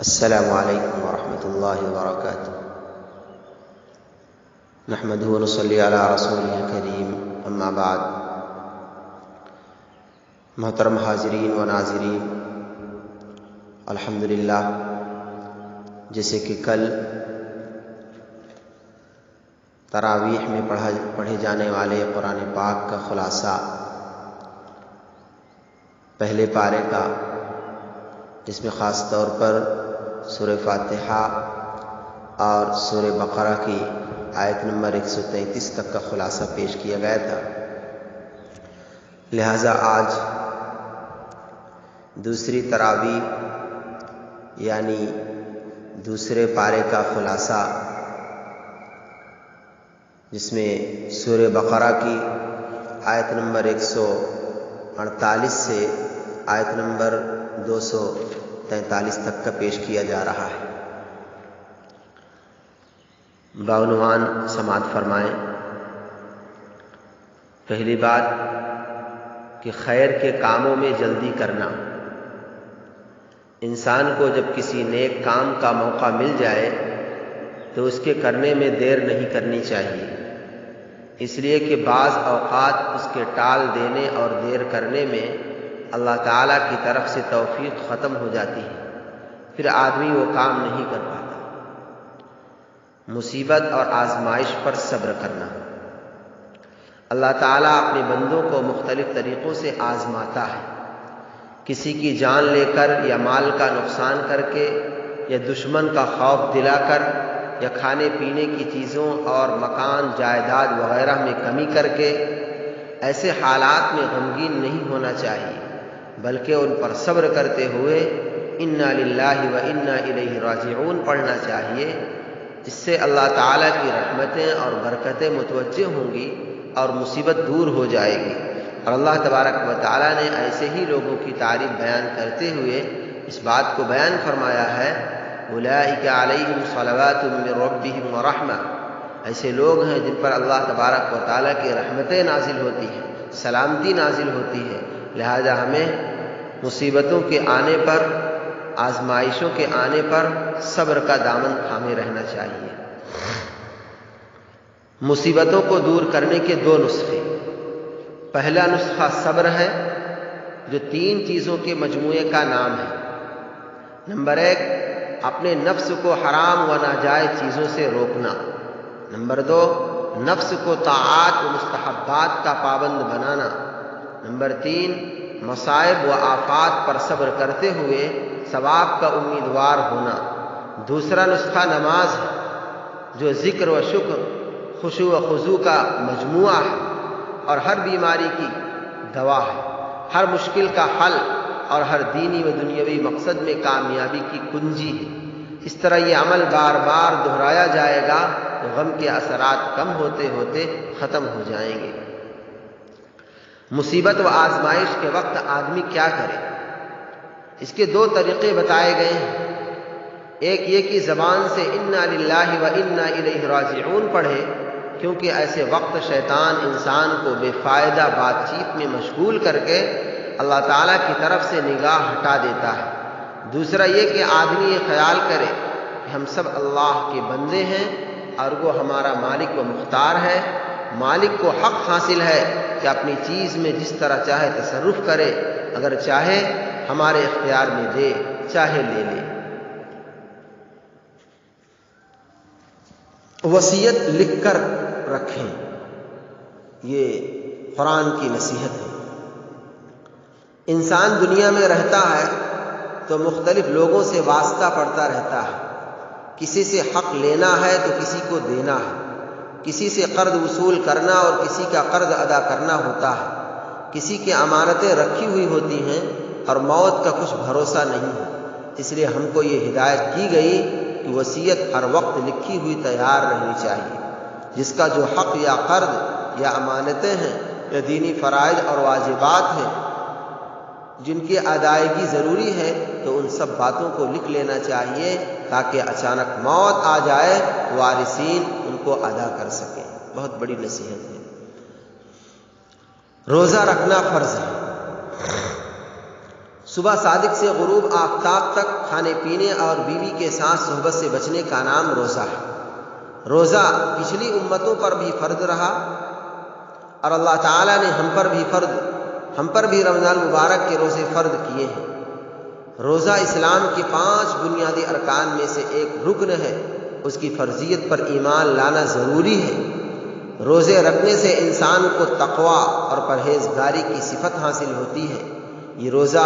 السلام علیکم ورحمۃ اللہ وبرکاتہ۔ نحمدہ ونصلی علی رسولہ الکریم، اما بعد۔ محترم حاضرین و ناظرین، الحمدللہ، جیسے کہ کل تراویح میں پڑھے جانے والے قرآن پاک کا خلاصہ پہلے پارے کا، جس میں خاص طور پر سورہ فاتحہ اور سورہ بقرہ کی آیت نمبر 133 تک کا خلاصہ پیش کیا گیا تھا، لہذا آج دوسری تراویح یعنی دوسرے پارے کا خلاصہ، جس میں سورہ بقرہ کی آیت نمبر 148 سے آیت نمبر 243 تک کا پیش کیا جا رہا ہے۔ بعنوان سماعت فرمائیں۔ پہلی بات کہ خیر کے کاموں میں جلدی کرنا۔ انسان کو جب کسی نیک کام کا موقع مل جائے تو اس کے کرنے میں دیر نہیں کرنی چاہیے، اس لیے کہ بعض اوقات اس کے ٹال دینے اور دیر کرنے میں اللہ تعالیٰ کی طرف سے توفیق ختم ہو جاتی ہے، پھر آدمی وہ کام نہیں کر پاتا۔ مصیبت اور آزمائش پر صبر کرنا۔ اللہ تعالیٰ اپنے بندوں کو مختلف طریقوں سے آزماتا ہے، کسی کی جان لے کر یا مال کا نقصان کر کے یا دشمن کا خوف دلا کر یا کھانے پینے کی چیزوں اور مکان جائیداد وغیرہ میں کمی کر کے۔ ایسے حالات میں غمگین نہیں ہونا چاہیے، بلکہ ان پر صبر کرتے ہوئے انا للہ و انا الیہ راجعون پڑھنا چاہیے، جس سے اللہ تعالیٰ کی رحمتیں اور برکتیں متوجہ ہوں گی اور مصیبت دور ہو جائے گی۔ اور اللہ تبارک و تعالیٰ نے ایسے ہی لوگوں کی تعریف بیان کرتے ہوئے اس بات کو بیان فرمایا ہے، اولئک علیہم صلوات من ربہم ورحمہ۔ ایسے لوگ ہیں جن پر اللہ تبارک و تعالیٰ کی رحمتیں نازل ہوتی ہیں، سلامتی نازل ہوتی ہے، لہذا ہمیں مصیبتوں کے آنے پر، آزمائشوں کے آنے پر صبر کا دامن تھامے رہنا چاہیے۔ مصیبتوں کو دور کرنے کے دو نسخے۔ پہلا نسخہ صبر ہے، جو 3 چیزوں کے مجموعے کا نام ہے۔ نمبر 1، اپنے نفس کو حرام و ناجائز چیزوں سے روکنا۔ نمبر 2، نفس کو طاعات و مستحبات کا پابند بنانا۔ نمبر 3، مصائب و آفات پر صبر کرتے ہوئے ثواب کا امیدوار ہونا۔ دوسرا نسخہ نماز ہے، جو ذکر و شکر، خشوع و خضوع کا مجموعہ ہے اور ہر بیماری کی دوا ہے، ہر مشکل کا حل اور ہر دینی و دنیاوی مقصد میں کامیابی کی کنجی ہے۔ اس طرح یہ عمل بار بار دہرایا جائے گا تو غم کے اثرات کم ہوتے ہوتے ختم ہو جائیں گے۔ مصیبت و آزمائش کے وقت آدمی کیا کرے؟ اس کے 2 طریقے بتائے گئے ہیں۔ ایک یہ کہ زبان سے انا للہ و انا الیہ راجعون پڑھے، کیونکہ ایسے وقت شیطان انسان کو بے فائدہ بات چیت میں مشغول کر کے اللہ تعالیٰ کی طرف سے نگاہ ہٹا دیتا ہے۔ دوسرا یہ کہ آدمی یہ خیال کرے کہ ہم سب اللہ کے بندے ہیں اور وہ ہمارا مالک و مختار ہے۔ مالک کو حق حاصل ہے کہ اپنی چیز میں جس طرح چاہے تصرف کرے، اگر چاہے ہمارے اختیار میں دے، چاہے لے لے۔ وصیت لکھ کر رکھیں، یہ قرآن کی نصیحت ہے۔ انسان دنیا میں رہتا ہے تو مختلف لوگوں سے واسطہ پڑتا رہتا ہے، کسی سے حق لینا ہے تو کسی کو دینا ہے، کسی سے قرض وصول کرنا اور کسی کا قرض ادا کرنا ہوتا ہے، کسی کی امانتیں رکھی ہوئی ہوتی ہیں اور موت کا کچھ بھروسہ نہیں ہے۔ اس لیے ہم کو یہ ہدایت کی گئی کہ وصیت ہر وقت لکھی ہوئی تیار رہنی چاہیے۔ جس کا جو حق یا قرض یا امانتیں ہیں یا دینی فرائض اور واجبات ہیں جن کی ادائیگی ضروری ہے، تو ان سب باتوں کو لکھ لینا چاہیے تاکہ اچانک موت آ جائے وارثین ان کو ادا کر سکیں۔ بہت بڑی نصیحت ہے۔ روزہ رکھنا فرض ہے۔ صبح صادق سے غروب آفتاب تک کھانے پینے اور بیوی کے ساتھ صحبت سے بچنے کا نام روزہ ہے۔ روزہ پچھلی امتوں پر بھی فرض رہا اور اللہ تعالیٰ نے ہم پر بھی رمضان مبارک کے روزے فرض کیے ہیں۔ روزہ اسلام کے 5 بنیادی ارکان میں سے ایک رکن ہے، اس کی فرضیت پر ایمان لانا ضروری ہے۔ روزے رکھنے سے انسان کو تقوی اور پرہیزگاری کی صفت حاصل ہوتی ہے۔ یہ روزہ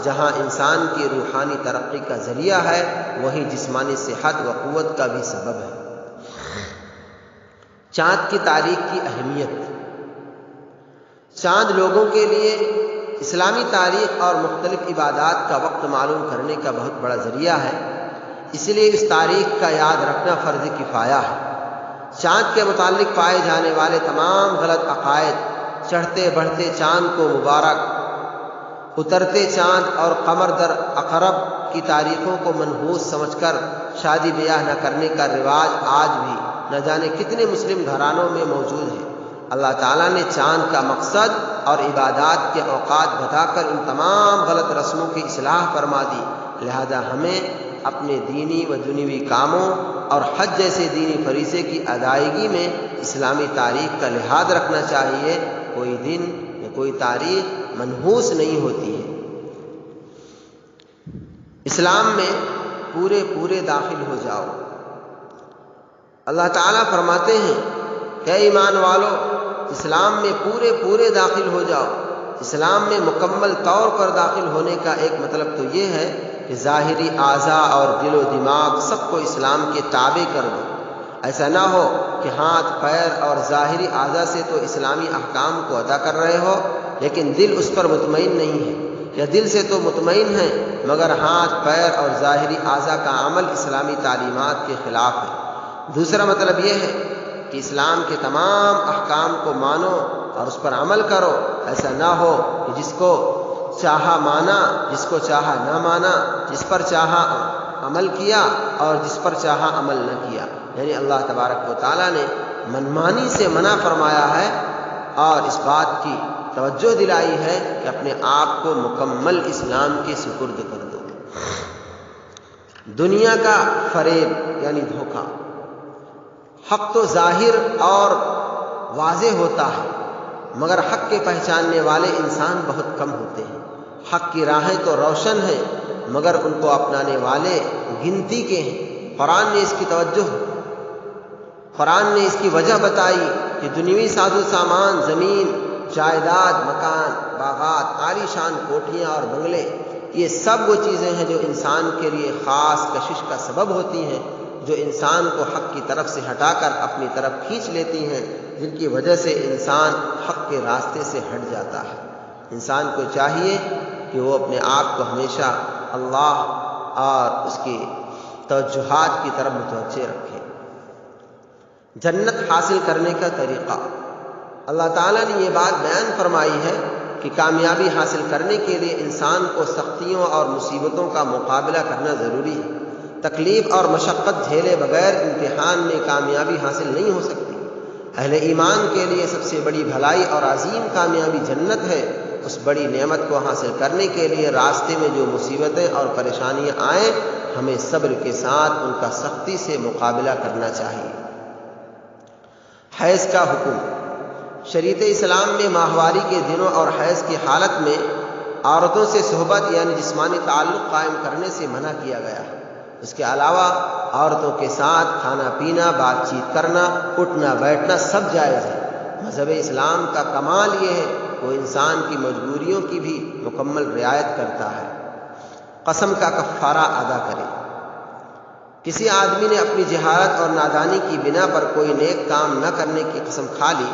جہاں انسان کی روحانی ترقی کا ذریعہ ہے، وہیں جسمانی صحت و قوت کا بھی سبب ہے۔ چاند کی تاریخ کی اہمیت۔ چاند لوگوں کے لیے اسلامی تاریخ اور مختلف عبادات کا وقت معلوم کرنے کا بہت بڑا ذریعہ ہے، اس لیے اس تاریخ کا یاد رکھنا فرض کفایہ ہے۔ چاند کے متعلق پائے جانے والے تمام غلط عقائد، چڑھتے بڑھتے چاند کو مبارک، اترتے چاند اور قمر در عقرب کی تاریخوں کو منحوس سمجھ کر شادی بیاہ نہ کرنے کا رواج آج بھی نہ جانے کتنے مسلم گھرانوں میں موجود ہے۔ اللہ تعالیٰ نے چاند کا مقصد اور عبادات کے اوقات بتا کر ان تمام غلط رسموں کی اصلاح فرما دی، لہذا ہمیں اپنے دینی و دنیوی کاموں اور حج جیسے دینی فریضے کی ادائیگی میں اسلامی تاریخ کا لحاظ رکھنا چاہیے۔ کوئی دن یا کوئی تاریخ منحوس نہیں ہوتی ہے۔ اسلام میں پورے داخل ہو جاؤ۔ اللہ تعالیٰ فرماتے ہیں کہ اے ایمان والو، اسلام میں پورے داخل ہو جاؤ۔ اسلام میں مکمل طور پر داخل ہونے کا ایک مطلب تو یہ ہے کہ ظاہری اعضاء اور دل و دماغ سب کو اسلام کے تابع کر دو۔ ایسا نہ ہو کہ ہاتھ پیر اور ظاہری اعضاء سے تو اسلامی احکام کو ادا کر رہے ہو لیکن دل اس پر مطمئن نہیں ہے، یا دل سے تو مطمئن ہے مگر ہاتھ پیر اور ظاہری اعضاء کا عمل اسلامی تعلیمات کے خلاف ہے۔ دوسرا مطلب یہ ہے کہ اسلام کے تمام احکام کو مانو اور اس پر عمل کرو۔ ایسا نہ ہو کہ جس کو چاہا مانا، جس کو چاہا نہ مانا، جس پر چاہا عمل کیا اور جس پر چاہا عمل نہ کیا۔ یعنی اللہ تبارک و تعالیٰ نے منمانی سے منع فرمایا ہے اور اس بات کی توجہ دلائی ہے کہ اپنے آپ کو مکمل اسلام کے سپرد کر دو۔ دنیا کا فریب یعنی دھوکہ۔ حق تو ظاہر اور واضح ہوتا ہے مگر حق کے پہچاننے والے انسان بہت کم ہوتے ہیں۔ حق کی راہیں تو روشن ہیں مگر ان کو اپنانے والے گنتی کے ہیں۔ قرآن نے اس کی وجہ بتائی کہ دنیوی ساز و سامان، زمین، جائیداد، مکان، باغات، عالی شان کوٹھیاں اور بنگلے، یہ سب وہ چیزیں ہیں جو انسان کے لیے خاص کشش کا سبب ہوتی ہیں، جو انسان کو حق کی طرف سے ہٹا کر اپنی طرف کھینچ لیتی ہیں، جن کی وجہ سے انسان حق کے راستے سے ہٹ جاتا ہے۔ انسان کو چاہیے کہ وہ اپنے آپ کو ہمیشہ اللہ اور اس کی توجہات کی طرف متوجہ رکھے۔ جنت حاصل کرنے کا طریقہ۔ اللہ تعالیٰ نے یہ بات بیان فرمائی ہے کہ کامیابی حاصل کرنے کے لیے انسان کو سختیوں اور مصیبتوں کا مقابلہ کرنا ضروری ہے۔ تکلیف اور مشقت جھیلے بغیر امتحان میں کامیابی حاصل نہیں ہو سکتی۔ اہل ایمان کے لیے سب سے بڑی بھلائی اور عظیم کامیابی جنت ہے۔ اس بڑی نعمت کو حاصل کرنے کے لیے راستے میں جو مصیبتیں اور پریشانیاں آئیں، ہمیں صبر کے ساتھ ان کا سختی سے مقابلہ کرنا چاہیے۔ حیض کا حکم۔ شریعت اسلام میں ماہواری کے دنوں اور حیض کی حالت میں عورتوں سے صحبت یعنی جسمانی تعلق قائم کرنے سے منع کیا گیا ہے۔ اس کے علاوہ عورتوں کے ساتھ کھانا پینا، بات چیت کرنا، اٹھنا بیٹھنا سب جائز ہے۔ مذہب اسلام کا کمال یہ ہے وہ انسان کی مجبوریوں کی بھی مکمل رعایت کرتا ہے۔ قسم کا کفارہ ادا کرے۔ کسی آدمی نے اپنی جہالت اور نادانی کی بنا پر کوئی نیک کام نہ کرنے کی قسم کھا لی،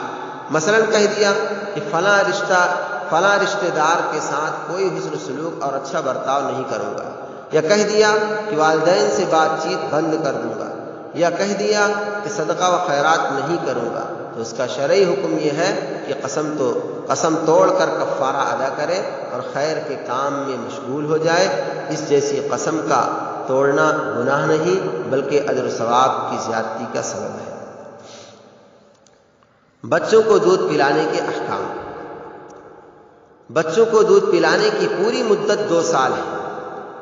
مثلا کہہ دیا کہ فلاں رشتہ دار کے ساتھ کوئی حسن سلوک اور اچھا برتاؤ نہیں کروں گا، یا کہہ دیا کہ والدین سے بات چیت بند کر دوں گا، یا کہہ دیا کہ صدقہ و خیرات نہیں کروں گا، تو اس کا شرعی حکم یہ ہے کہ قسم توڑ کر کفارہ ادا کرے اور خیر کے کام میں مشغول ہو جائے۔ اس جیسی قسم کا توڑنا گناہ نہیں بلکہ اجر و ثواب کی زیادتی کا سبب ہے۔ بچوں کو دودھ پلانے کے احکام۔ بچوں کو دودھ پلانے کی پوری مدت 2 سال ہے۔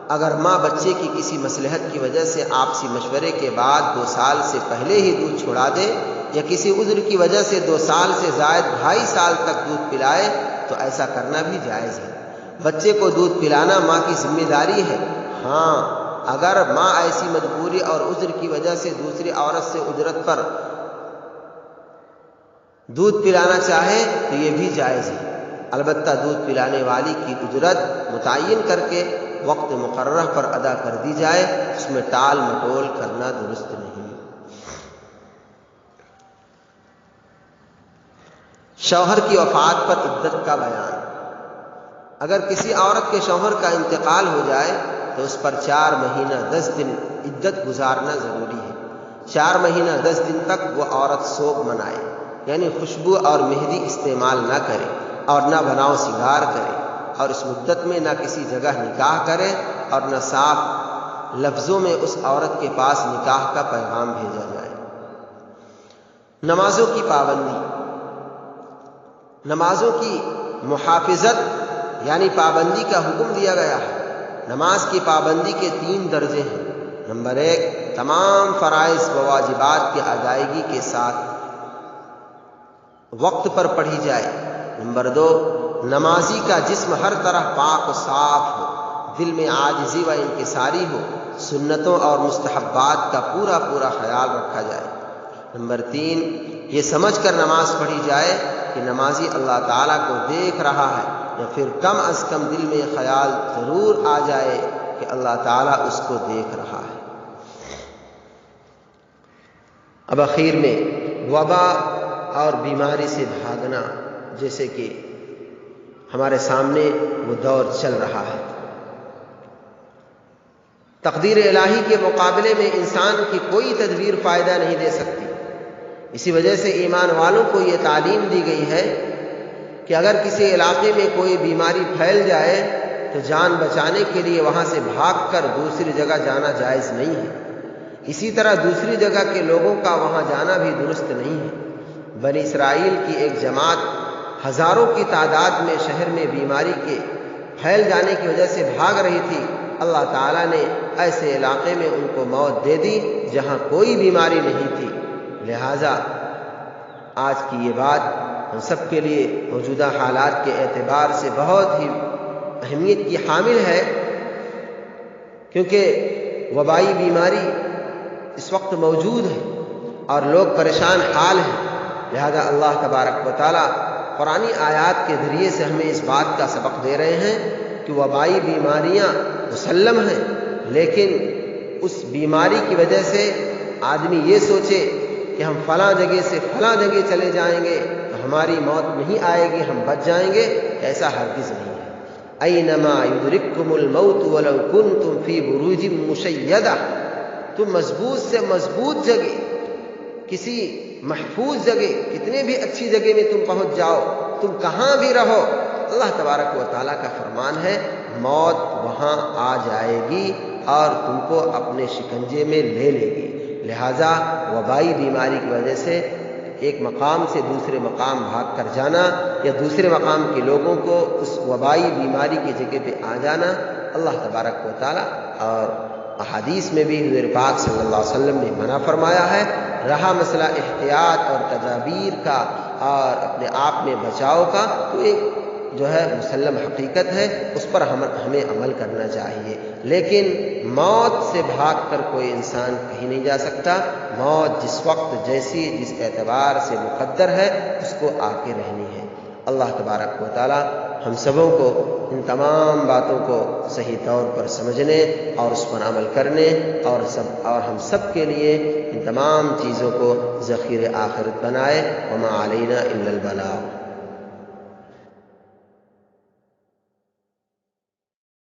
اگر ماں بچے کی کسی مصلحت کی وجہ سے آپسی مشورے کے بعد 2 سال سے پہلے ہی دودھ چھڑا دے یا کسی عذر کی وجہ سے 2 سال سے زائد 2.5 سال تک دودھ پلائے تو ایسا کرنا بھی جائز ہے۔ بچے کو دودھ پلانا ماں کی ذمہ داری ہے۔ ہاں، اگر ماں ایسی مجبوری اور عذر کی وجہ سے دوسری عورت سے اجرت پر دودھ پلانا چاہے تو یہ بھی جائز ہے، البتہ دودھ پلانے والی کی اجرت متعین کر کے وقت مقررہ پر ادا کر دی جائے، اس میں ٹال مٹول کرنا درست نہیں۔ شوہر کی وفات پر عدت کا بیان۔ اگر کسی عورت کے شوہر کا انتقال ہو جائے تو اس پر 4 مہینہ 10 دن عدت گزارنا ضروری ہے۔ 4 مہینہ 10 دن تک وہ عورت سوگ منائے، یعنی خوشبو اور مہندی استعمال نہ کرے اور نہ بناؤ سنگار کرے، اور اس مدت میں نہ کسی جگہ نکاح کرے اور نہ صاف لفظوں میں اس عورت کے پاس نکاح کا پیغام بھیجا جائے۔ نمازوں کی پابندی۔ نمازوں کی محافظت یعنی پابندی کا حکم دیا گیا ہے۔ نماز کی پابندی کے 3 درجے ہیں۔ نمبر 1، تمام فرائض و واجبات کی ادائیگی کے ساتھ وقت پر پڑھی جائے۔ نمبر 2، نمازی کا جسم ہر طرح پاک و صاف ہو، دل میں عاجزی و انکساری ہو، سنتوں اور مستحبات کا پورا خیال رکھا جائے۔ نمبر 3، یہ سمجھ کر نماز پڑھی جائے کہ نمازی اللہ تعالیٰ کو دیکھ رہا ہے، یا پھر کم از کم دل میں خیال ضرور آ جائے کہ اللہ تعالیٰ اس کو دیکھ رہا ہے۔ اب آخر میں وبا اور بیماری سے بھاگنا، جیسے کہ ہمارے سامنے وہ دور چل رہا ہے۔ تقدیر الہی کے مقابلے میں انسان کی کوئی تدبیر فائدہ نہیں دے سکتی۔ اسی وجہ سے ایمان والوں کو یہ تعلیم دی گئی ہے کہ اگر کسی علاقے میں کوئی بیماری پھیل جائے تو جان بچانے کے لیے وہاں سے بھاگ کر دوسری جگہ جانا جائز نہیں ہے۔ اسی طرح دوسری جگہ کے لوگوں کا وہاں جانا بھی درست نہیں ہے۔ بنی اسرائیل کی ایک جماعت ہزاروں کی تعداد میں شہر میں بیماری کے پھیل جانے کی وجہ سے بھاگ رہی تھی۔ اللہ تعالیٰ نے ایسے علاقے میں ان کو موت دے دی جہاں کوئی بیماری نہیں تھی۔ لہٰذا آج کی یہ بات ہم سب کے لیے موجودہ حالات کے اعتبار سے بہت ہی اہمیت کی حامل ہے، کیونکہ وبائی بیماری اس وقت موجود ہے اور لوگ پریشان حال ہیں۔ لہذا اللہ تبارک و تعالیٰ قرآنی آیات کے ذریعے سے ہمیں اس بات کا سبق دے رہے ہیں کہ وبائی بیماریاں مسلم ہیں، لیکن اس بیماری کی وجہ سے آدمی یہ سوچے کہ ہم فلاں جگہ سے فلاں جگہ چلے جائیں گے تو ہماری موت نہیں آئے گی، ہم بچ جائیں گے، ایسا ہرگز نہیں ہے۔ اینما یدرککم الموت ولو کنتم فی بروج مشیدہ، تم مضبوط سے مضبوط جگہ، کسی محفوظ جگہ، کتنے بھی اچھی جگہ میں تم پہنچ جاؤ، تم کہاں بھی رہو، اللہ تبارک و تعالیٰ کا فرمان ہے موت وہاں آ جائے گی اور تم کو اپنے شکنجے میں لے لے گی۔ لہٰذا وبائی بیماری کی وجہ سے ایک مقام سے دوسرے مقام بھاگ کر جانا یا دوسرے مقام کے لوگوں کو اس وبائی بیماری کی جگہ پہ آ جانا، اللہ تبارک و تعالیٰ اور احادیث میں بھی حضور پاک صلی اللہ علیہ وسلم نے منع فرمایا ہے۔ رہا مسئلہ احتیاط اور تدابیر کا اور اپنے آپ میں بچاؤ کا، تو ایک جو ہے مسلم حقیقت ہے، اس پر ہمیں عمل کرنا چاہیے، لیکن موت سے بھاگ کر کوئی انسان کہیں نہیں جا سکتا۔ موت جس وقت جس اعتبار سے مقدر ہے اس کو آ کے رہنی ہے۔ اللہ تبارک و تعالی ہم سبوں کو ان تمام باتوں کو صحیح طور پر سمجھنے اور اس پر عمل کرنے اور ہم سب کے لیے ان تمام چیزوں کو ذخیرِ آخرت بنائے۔ وما علینا الا البلاغ۔